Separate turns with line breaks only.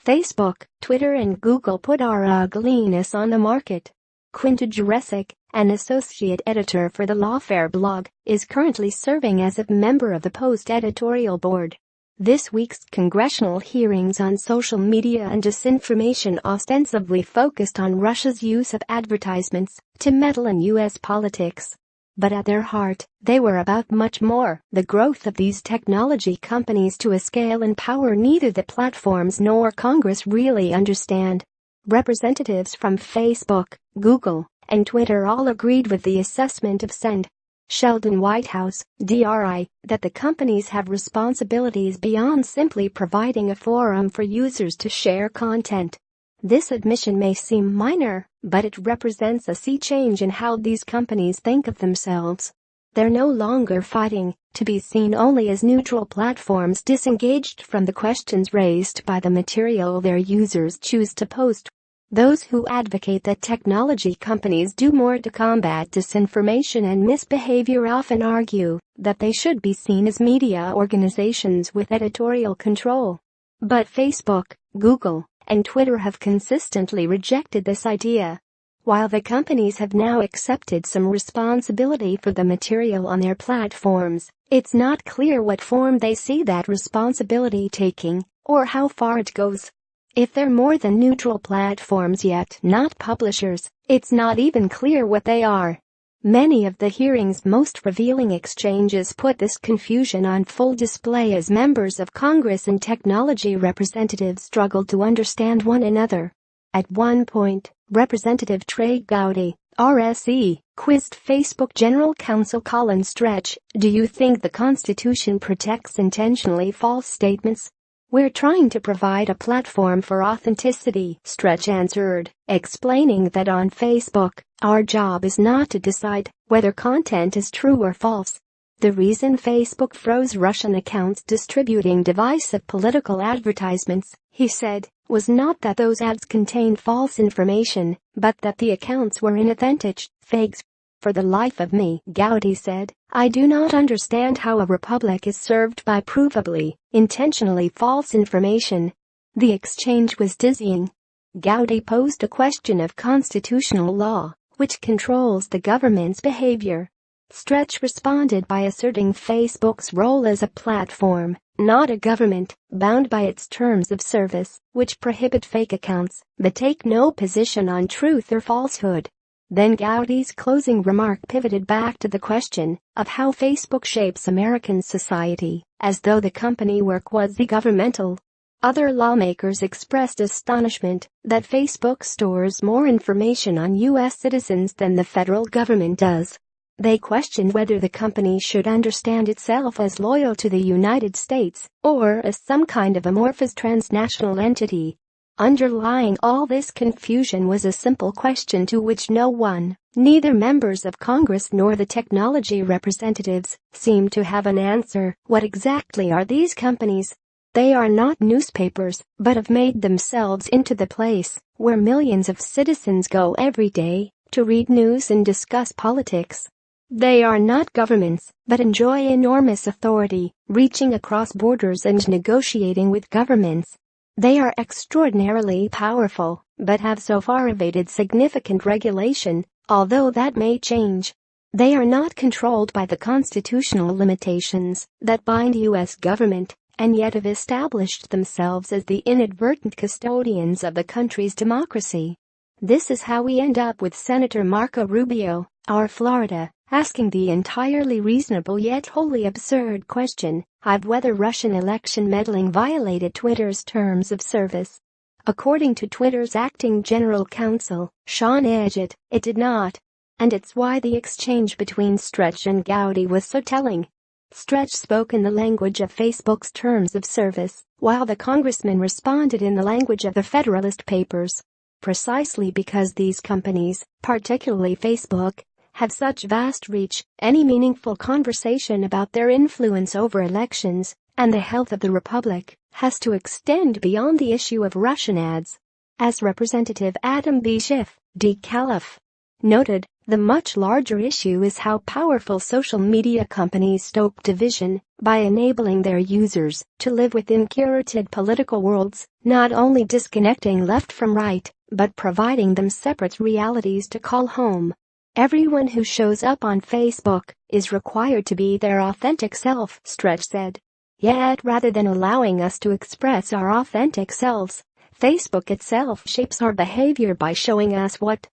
Facebook, Twitter and Google put our ugliness on the market. Quinta Jurecic, an associate editor for the Lawfare blog, is currently serving as a member of the Post editorial board. This week's congressional hearings on social media and disinformation ostensibly focused on Russia's use of advertisements to meddle in U.S. politics. But at their heart, they were about much more: the growth of these technology companies to a scale and power neither the platforms nor Congress really understand. Representatives from Facebook, Google, and Twitter all agreed with the assessment of Send. Sheldon Whitehouse, DRI, that the companies have responsibilities beyond simply providing a forum for users to share content. This admission may seem minor, but it represents a sea change in how these companies think of themselves. They're no longer fighting to be seen only as neutral platforms disengaged from the questions raised by the material their users choose to post. Those who advocate that technology companies do more to combat disinformation and misbehavior often argue that they should be seen as media organizations with editorial control. But Facebook, Google, and Twitter have consistently rejected this idea. While the companies have now accepted some responsibility for the material on their platforms, it's not clear what form they see that responsibility taking, or how far it goes. If they're more than neutral platforms yet not publishers, it's not even clear what they are. Many of the hearing's most revealing exchanges put this confusion on full display as members of Congress and technology representatives struggled to understand one another. At one point, Representative Trey Gowdy, RSE, quizzed Facebook General Counsel Colin Stretch, "Do you think the Constitution protects intentionally false statements?" "We're trying to provide a platform for authenticity," Stretch answered, explaining that on Facebook, our job is not to decide whether content is true or false. The reason Facebook froze Russian accounts distributing divisive political advertisements, he said, was not that those ads contained false information, but that the accounts were inauthentic, fakes. "For the life of me," Gowdy said, "I do not understand how a republic is served by provably, intentionally false information." The exchange was dizzying. Gowdy posed a question of constitutional law, which controls the government's behavior. Stretch responded by asserting Facebook's role as a platform, not a government, bound by its terms of service, which prohibit fake accounts, but take no position on truth or falsehood. Then Gowdy's closing remark pivoted back to the question of how Facebook shapes American society, as though the company were quasi-governmental. Other lawmakers expressed astonishment that Facebook stores more information on U.S. citizens than the federal government does. They questioned whether the company should understand itself as loyal to the United States or as some kind of amorphous transnational entity. Underlying all this confusion was a simple question to which no one, neither members of Congress nor the technology representatives, seemed to have an answer. What exactly are these companies? They are not newspapers, but have made themselves into the place where millions of citizens go every day to read news and discuss politics. They are not governments, but enjoy enormous authority, reaching across borders and negotiating with governments. They are extraordinarily powerful, but have so far evaded significant regulation, although that may change. They are not controlled by the constitutional limitations that bind U.S. government, and yet have established themselves as the inadvertent custodians of the country's democracy. This is how we end up with Senator Marco Rubio, our Florida, asking the entirely reasonable yet wholly absurd question of whether Russian election meddling violated Twitter's terms of service. According to Twitter's acting general counsel, Sean Edgett, it did not. And it's why the exchange between Stretch and Gowdy was so telling. Stretch spoke in the language of Facebook's terms of service, while the congressman responded in the language of the Federalist Papers. Precisely because these companies, particularly Facebook, have such vast reach, any meaningful conversation about their influence over elections and the health of the republic has to extend beyond the issue of Russian ads. As Representative Adam B. Schiff, D. Calif. noted, the much larger issue is how powerful social media companies stoke division by enabling their users to live within curated political worlds, not only disconnecting left from right, but providing them separate realities to call home. Everyone who shows up on Facebook is required to be their authentic self, Stretch said. Yet rather than allowing us to express our authentic selves, Facebook itself shapes our behavior by showing us what